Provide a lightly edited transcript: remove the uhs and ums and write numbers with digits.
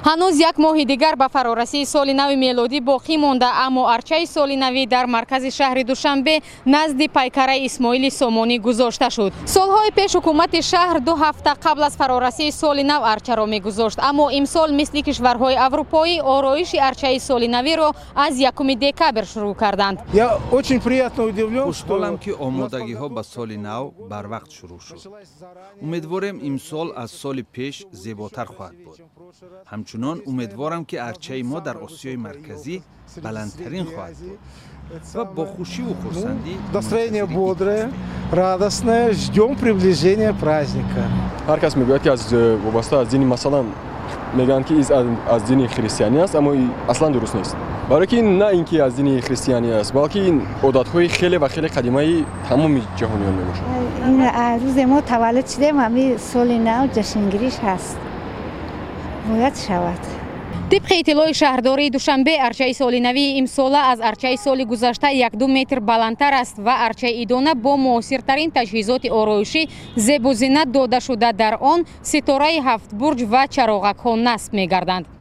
ҳанӯз як моҳи дигар ба фарорасии соли нави мелодӣ боқӣ монда, аммо арчаи соли навӣ дар маркази шаҳри Душанбе назди пайкараи Исмоили Сомонӣ гузошта шуд. Солҳои пеш ҳукумати шаҳр 2 ҳафта қабл аз фарорасии соли нав арчаро мегузошт, аммо имсол мисли кишварҳои аврупоӣ ороиши арчаи соли навиро аз 1 декабр шурӯъ карданд. хушҳолам ки омодагиҳо ба соли нав барвақт шурӯъ шуд. умедворем имсол аз соли пеш зеботар хоҳад буд. ҳамчунон умедворам ки арчаи мо дар Осиёи марказӣ баландтарин хоҳад буд ва бо хушиву хурсандӣ Настроение бодрое, радостное, ждем приближения праздника. ҳар кас мегӯяд ки вобаста аз дини масалан мегӯянд ки аз дини христианӣ аст, аммо аслан дуруст нест. барои ки на ин ки аз дини христианӣ аст, балки ин одатҳои хеле ва хеле қадимаи тамоми ҷаҳониён мебошад. ин рӯзе мо таваллуд шудем, ҳамин соли нав ҷашнгириш ҳаст. бояд шавад. طبق اطلاع شهرداری دوشنبه арчаи соли навии имсола аз арчаи соли гузашта 1-2 метр баландтар аст ва арчаи идона бо муосиртарин таҷҳизоти ороишӣ зебу зинат дода шуда дар он ситораи 7 бурҷ ва чароғакҳо насб мегарданд.